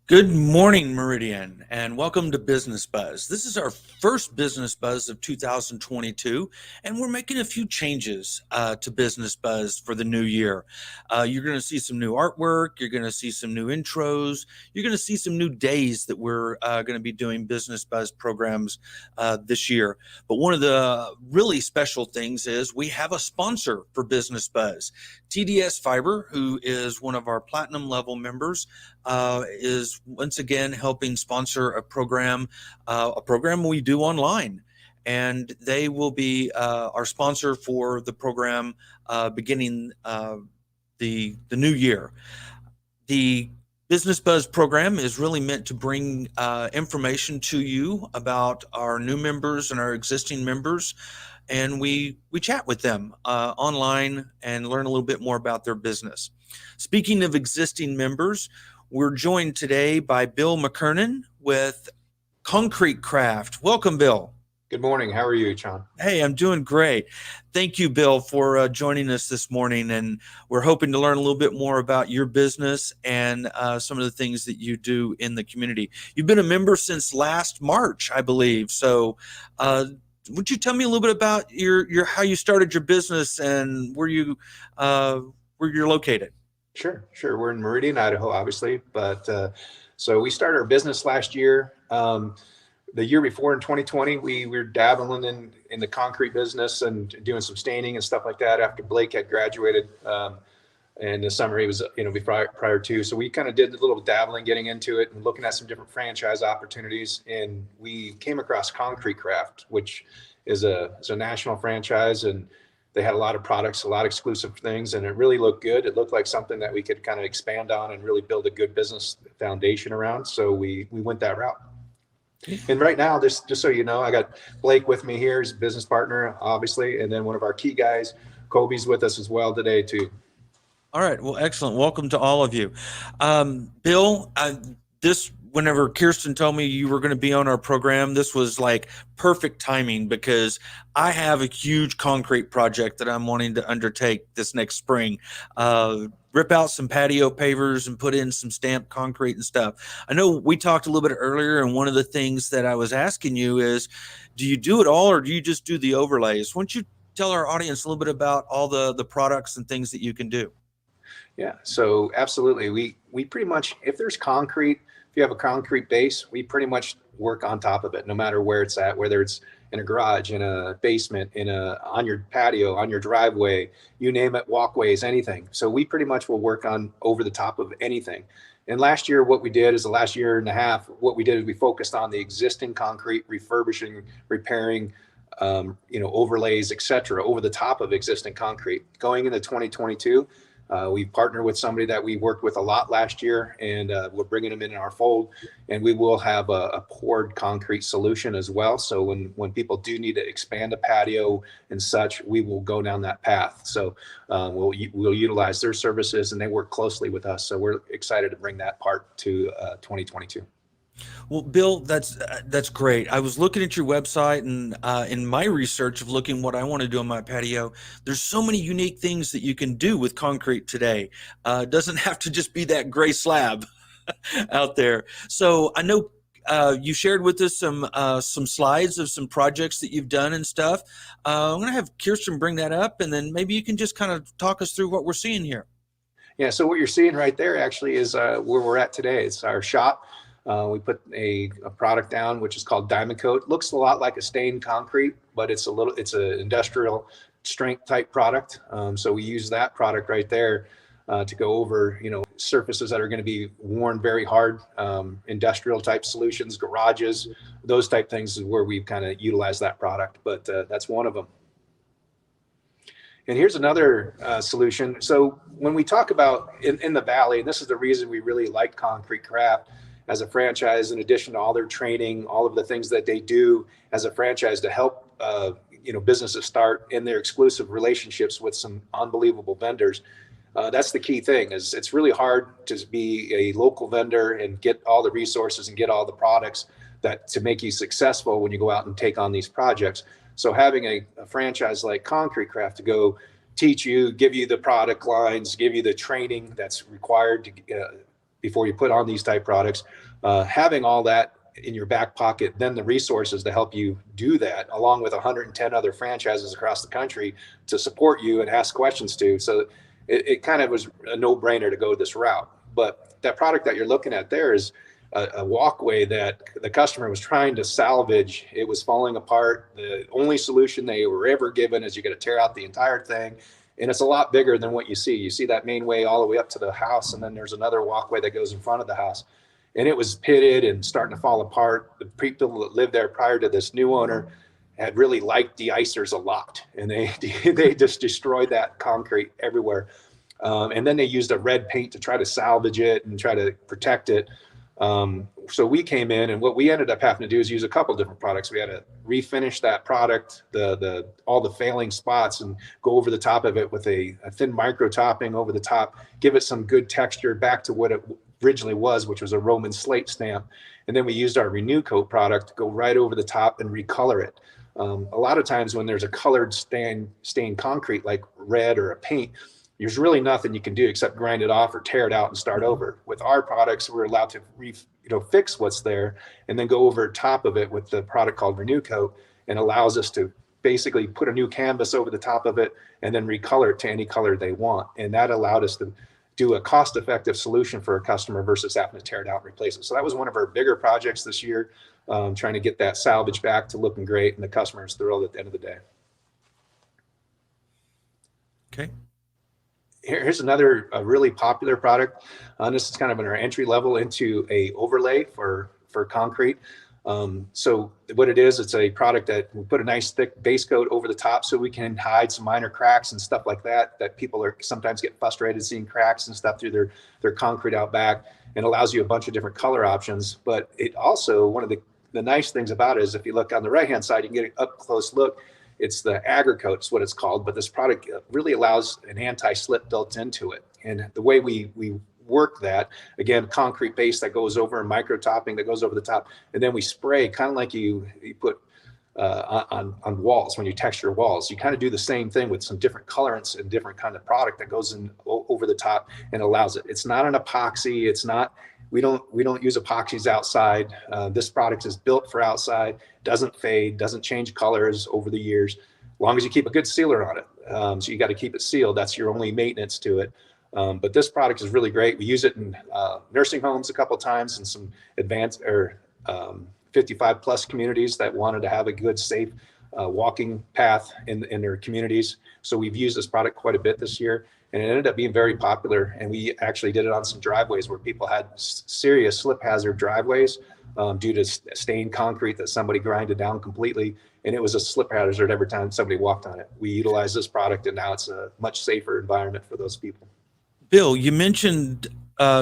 Good morning, Meridian, and welcome to Business Buzz. This is our first Business Buzz of 2022, and we're making a few changes to Business Buzz for the new year. You're going to see some new artwork, you're going to see some new intros, you're going to see some new days that we're going to be doing Business Buzz programs this year. But one of the really special things is we have a sponsor for Business Buzz. TDS Fiber, who is one of our platinum level members, is once again helping sponsor a program we do online, and they will be our sponsor for the program beginning the new year. The Business Buzz program is really meant to bring information to you about our new members and our existing members, and we chat with them online and learn a little bit more about their business. Speaking of existing members, we're joined today by Bill McKernan with Concrete Craft. Welcome, Bill. Good morning. How are you, John? Hey, I'm doing great. Thank you, Bill, for joining us this morning. And we're hoping to learn a little bit more about your business and some of the things that you do in the community. You've been a member since last March, I believe. So would you tell me a little bit about your how you started your business and where you're located? Sure. We're in Meridian, Idaho, obviously. But so we started our business last year. The year before in 2020, we were dabbling in the concrete business and doing some staining and stuff like that after Blake had graduated. And the summer he was, prior to. So we kind of did a little dabbling, getting into it and looking at some different franchise opportunities. And we came across Concrete Craft, which is a national franchise, and they had a lot of products, a lot of exclusive things, and it really looked good. It looked like something that we could kind of expand on and really build a good business foundation around. So we went that route. And right now, just so you know, I got Blake with me here, he's a business partner, obviously, and then one of our key guys, Kobe's with us as well today too. All right. Well, excellent. Welcome to all of you. Bill, whenever Kirsten told me you were going to be on our program, this was like perfect timing because I have a huge concrete project that I'm wanting to undertake this next spring. Rip out some patio pavers and put in some stamped concrete and stuff. I know we talked a little bit earlier, and one of the things that I was asking you is, do you do it all or do you just do the overlays? Why don't you tell our audience a little bit about all the products and things that you can do? Yeah, so absolutely. We pretty much, if there's concrete, if you have a concrete base, we pretty much work on top of it, no matter where it's at, whether it's in a garage, in a basement, on your patio, on your driveway, you name it, walkways, anything. So we pretty much will work on over the top of anything. And last year, what we did is the last year and a half, what we did is we focused on the existing concrete, refurbishing, repairing, overlays, etc., over the top of existing concrete. Going into 2022, we've partnered with somebody that we worked with a lot last year, and we're bringing them in our fold, and we will have a poured concrete solution as well. So when people do need to expand a patio and such, we will go down that path. So we'll utilize their services, and they work closely with us. So we're excited to bring that part to 2022. Well, Bill, that's great. I was looking at your website, and in my research of looking what I want to do on my patio, there's so many unique things that you can do with concrete today. It doesn't have to just be that gray slab out there. So I know you shared with us some slides of some projects that you've done and stuff. I'm going to have Kirsten bring that up, and then maybe you can just kind of talk us through what we're seeing here. Yeah, so what you're seeing right there actually is where we're at today. It's our shop. We put a product down, which is called Diamond Coat. Looks a lot like a stained concrete, but it's an industrial strength type product. So we use that product right there to go over, surfaces that are going to be worn very hard, industrial type solutions, garages, those type things is where we've kind of utilized that product. But that's one of them. And here's another solution. So when we talk about in the Valley, and this is the reason we really like Concrete Craft as a franchise, in addition to all their training, all of the things that they do as a franchise to help businesses start in their exclusive relationships with some unbelievable vendors. That's the key thing. Is it's really hard to be a local vendor and get all the resources and get all the products that to make you successful when you go out and take on these projects. So having a franchise like Concrete Craft to go teach you, give you the product lines, give you the training that's required to before you put on these type products. Having all that in your back pocket, then the resources to help you do that, along with 110 other franchises across the country to support you and ask questions to. So it kind of was a no-brainer to go this route. But that product that you're looking at there is a walkway that the customer was trying to salvage. It was falling apart. The only solution they were ever given is you got to tear out the entire thing. And it's a lot bigger than what you see. You see that main way all the way up to the house, and then there's another walkway that goes in front of the house. And it was pitted and starting to fall apart. The people that lived there prior to this new owner had really liked de-icers a lot, and they just destroyed that concrete everywhere. And then they used a red paint to try to salvage it and try to protect it. So we came in, and what we ended up having to do is use a couple different products. We had to refinish that product, all the failing spots, and go over the top of it with a thin micro topping over the top, give it some good texture back to what it originally was, which was a Roman slate stamp. And then we used our Renew Coat product to go right over the top and recolor it. A lot of times when there's a colored stained concrete like red or a paint, there's really nothing you can do except grind it off or tear it out and start over. With our products, we're allowed to fix what's there and then go over top of it with the product called Renew Coat, and allows us to basically put a new canvas over the top of it and then recolor it to any color they want. And that allowed us to do a cost-effective solution for a customer versus having to tear it out and replace it. So that was one of our bigger projects this year, trying to get that salvage back to looking great, and the customer is thrilled at the end of the day. Okay. Here's another really popular product. This is kind of in our entry level into a overlay for concrete. So what it is, it's a product that we put a nice thick base coat over the top so we can hide some minor cracks and stuff like that people are sometimes get frustrated seeing cracks and stuff through their concrete out back, and allows you a bunch of different color options. But it also, one of the nice things about it is if you look on the right hand side, you can get an up close look. It's the Agri-Coat is what it's called, but this product really allows an anti-slip built into it. And the way we work that, again, concrete base that goes over, and micro topping that goes over the top, and then we spray kind of like you put on walls when you texture walls. You kind of do the same thing with some different colorants and different kind of product that goes in over the top and allows it. It's not an epoxy. It's not. We don't use epoxies outside. This product is built for outside, doesn't fade, doesn't change colors over the years, as long as you keep a good sealer on it. So you got to keep it sealed. That's your only maintenance to it. But this product is really great. We use it in nursing homes a couple of times, and some advanced or 55 plus communities that wanted to have a good, safe walking path in their communities. So we've used this product quite a bit this year. And it ended up being very popular. And we actually did it on some driveways where people had serious slip hazard driveways due to stained concrete that somebody grinded down completely. And it was a slip hazard every time somebody walked on it. We utilized this product, and now it's a much safer environment for those people. Bill, you mentioned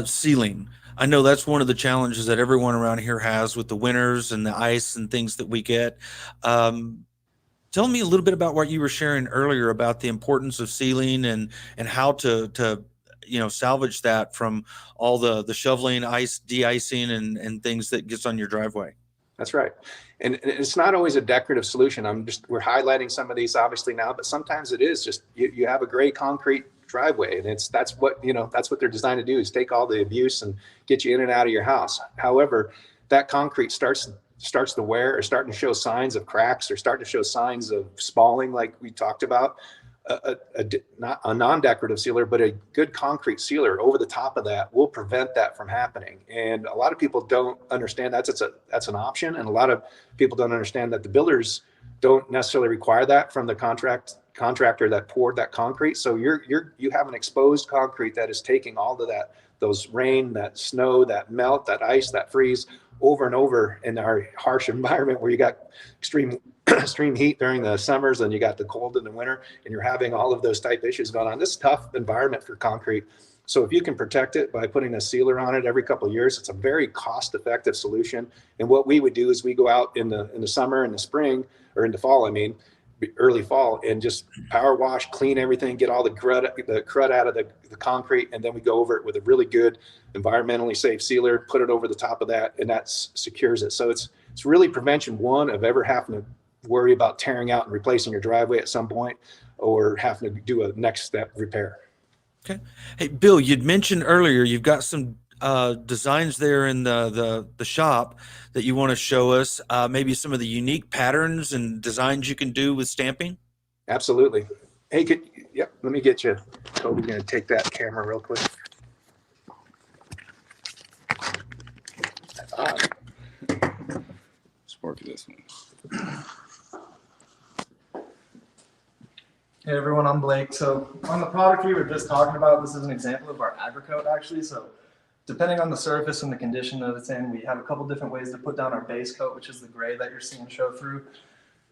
sealing. I know that's one of the challenges that everyone around here has with the winters and the ice and things that we get. Tell me a little bit about what you were sharing earlier about the importance of sealing and how to salvage that from all the shoveling, ice, de-icing and things that gets on your driveway. That's right. And it's not always a decorative solution. We're highlighting some of these obviously now, but sometimes it is just you have a gray concrete driveway, and that's what they're designed to do, is take all the abuse and get you in and out of your house. However, that concrete starts to wear, or starting to show signs of cracks, or starting to show signs of spalling, like we talked about. Not a non-decorative sealer, but a good concrete sealer over the top of that will prevent that from happening. And a lot of people don't understand that's an option, and a lot of people don't understand that the builders don't necessarily require that from the contractor that poured that concrete. So you have an exposed concrete that is taking all of those rain, that snow, that melt, that ice, that freeze over and over in our harsh environment where you got extreme heat during the summers and you got the cold in the winter, and you're having all of those type issues going on. This is a tough environment for concrete. So if you can protect it by putting a sealer on it every couple of years, it's a very cost-effective solution. And what we would do is we go out in the summer and the spring, or in the fall, early fall, and just power wash, clean everything, get all the crud out of the concrete, and then we go over it with a really good environmentally safe sealer, put it over the top of that, and that secures it. So it's really prevention, one, of ever having to worry about tearing out and replacing your driveway at some point, or having to do a next step repair. Okay. Hey, Bill, you'd mentioned earlier you've got some designs there in the shop that you want to show us. Maybe some of the unique patterns and designs you can do with stamping. Absolutely. Hey, yep, let me get you. Oh, we're going to take that camera real quick. Spark this one. Hey everyone, I'm Blake. So on the product we were just talking about, this is an example of our agracoat actually. So depending on the surface and the condition that it's in, we have a couple different ways to put down our base coat, which is the gray that you're seeing show through.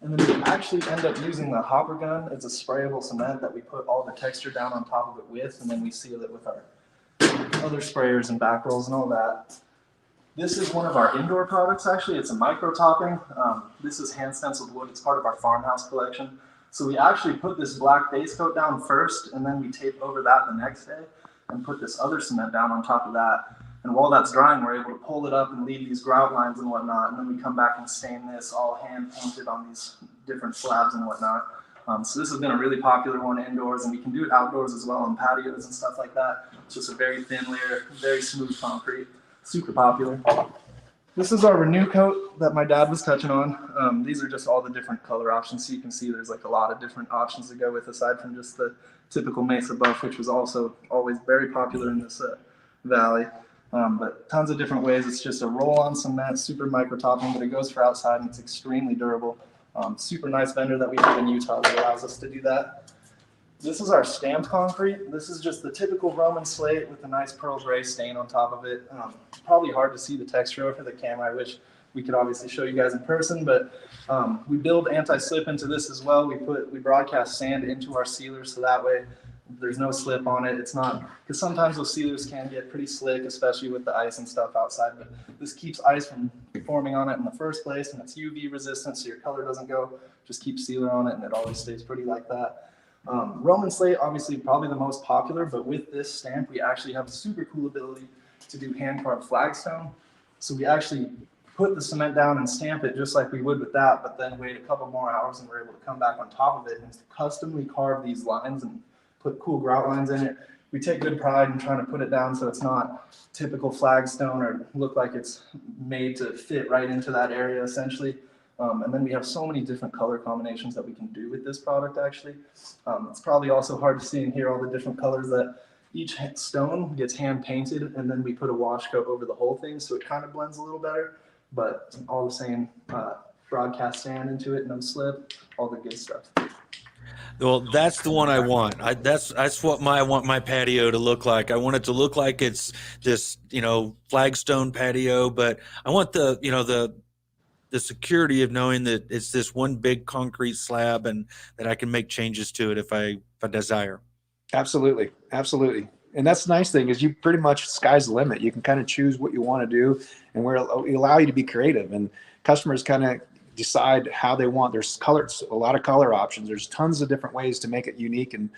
And then we actually end up using the hopper gun. It's a sprayable cement that we put all the texture down on top of it with, and then we seal it with our other sprayers and back rolls and all that. This is one of our indoor products actually. It's a micro topping. This is hand stenciled wood. It's part of our farmhouse collection. So we actually put this black base coat down first, and then we tape over that the next day and put this other cement down on top of that. And while that's drying, we're able to pull it up and leave these grout lines and whatnot. And then we come back and stain this all hand painted on these different slabs and whatnot. So this has been a really popular one indoors, and we can do it outdoors as well on patios and stuff like that. It's just a very thin layer, very smooth concrete, super popular. This is our Renew coat that my dad was touching on. These are just all the different color options. So you can see there's like a lot of different options to go with aside from just the typical Mesa buff, which was also always very popular in this valley. But tons of different ways. It's just a roll-on cement, super micro topping, but it goes for outside and it's extremely durable. Super nice vendor that we have in Utah that allows us to do that. This is our stamped concrete. This is just the typical Roman slate with a nice pearl gray stain on top of it. Probably hard to see the texture over the camera. I wish we could obviously show you guys in person, but we build anti-slip into this as well. We broadcast sand into our sealers so that way there's no slip on it. It's not, because sometimes those sealers can get pretty slick, especially with the ice and stuff outside, but this keeps ice from forming on it in the first place, and it's UV resistant so your color doesn't go. Just keep sealer on it and it always stays pretty like that. Roman slate, obviously probably the most popular, but with this stamp, we actually have a super cool ability to do hand carved flagstone. So we actually put the cement down and stamp it just like we would with that, but then wait a couple more hours and we're able to come back on top of it and customly carve these lines and put cool grout lines in it. We take good pride in trying to put it down so it's not typical flagstone or look like it's made to fit right into that area essentially. And then we have so many different color combinations that we can do with this product actually. It's probably also hard to see and hear all the different colors that each stone gets hand painted and then we put a wash coat over the whole thing so it kind of blends a little better, but all the same broadcast sand into it, no slip, all the good stuff. Well, that's the one I want. That's what I want my patio to look like. I want it to look like it's this, flagstone patio, but I want the security of knowing that it's this one big concrete slab and that I can make changes to it if I desire. Absolutely. Absolutely. And that's the nice thing is you pretty much sky's the limit. You can kind of choose what you want to do and we allow you to be creative and customers kind of decide how they want. There's colors, a lot of color options. There's tons of different ways to make it unique and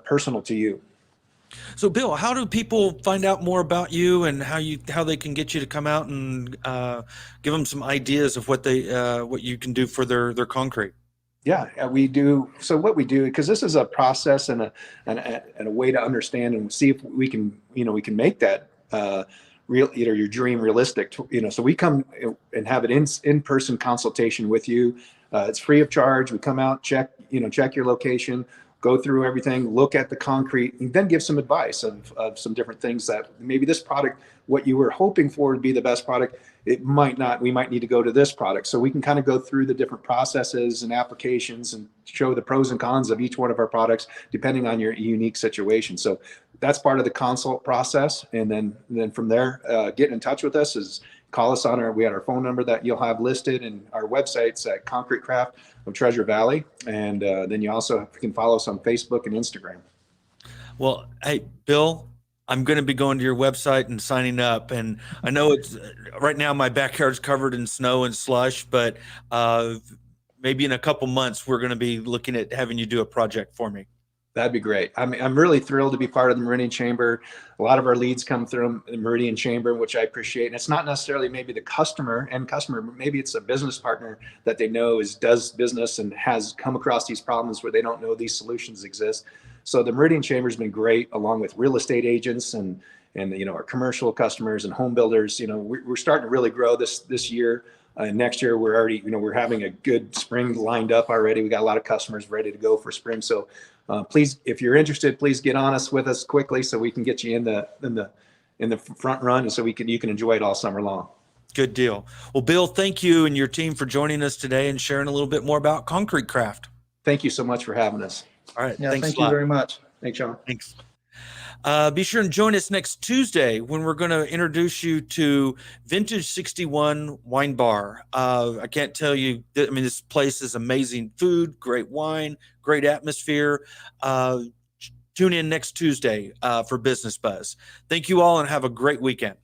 personal to you. So, Bill, how do people find out more about you and how they can get you to come out and give them some ideas of what you can do for their concrete? Yeah, we do. So what we do, because this is a process and a way to understand and see if we can, we can make that real, your dream realistic. So we come and have an in-person consultation with you. It's free of charge. We come out, check your location, go through everything, look at the concrete, and then give some advice of some different things that maybe this product, what you were hoping for would be the best product, it might not. We might need to go to this product. So we can kind of go through the different processes and applications and show the pros and cons of each one of our products, depending on your unique situation. So that's part of the consult process. And then from there, get in touch with us is call us on we had our phone number that you'll have listed and our websites at Concrete Craft of Treasure Valley. And then you also can follow us on Facebook and Instagram. Well, hey, Bill, I'm going to be going to your website and signing up. And I know it's right now my backyard's covered in snow and slush, but maybe in a couple months, we're going to be looking at having you do a project for me. That'd be great. I'm really thrilled to be part of the Meridian Chamber. A lot of our leads come through the Meridian Chamber, which I appreciate. And it's not necessarily maybe the customer, but maybe it's a business partner that they know does business and has come across these problems where they don't know these solutions exist. So the Meridian Chamber has been great, along with real estate agents and and our commercial customers and home builders. We're starting to really grow this year. Next year, we're already, we're having a good spring lined up already. We got a lot of customers ready to go for spring. So please, if you're interested, please get on us with us quickly so we can get you in the front run, and so you can enjoy it all summer long. Good deal. Well, Bill, thank you and your team for joining us today and sharing a little bit more about Concrete Craft. Thank you so much for having us. All right. Yeah, Thanks thank a lot. you very much. Thanks, Sean. Thanks. Be sure and join us next Tuesday when we're going to introduce you to Vintage 61 Wine Bar. I can't tell you, this place is amazing food, great wine, great atmosphere. Tune in next Tuesday for Business Buzz. Thank you all and have a great weekend.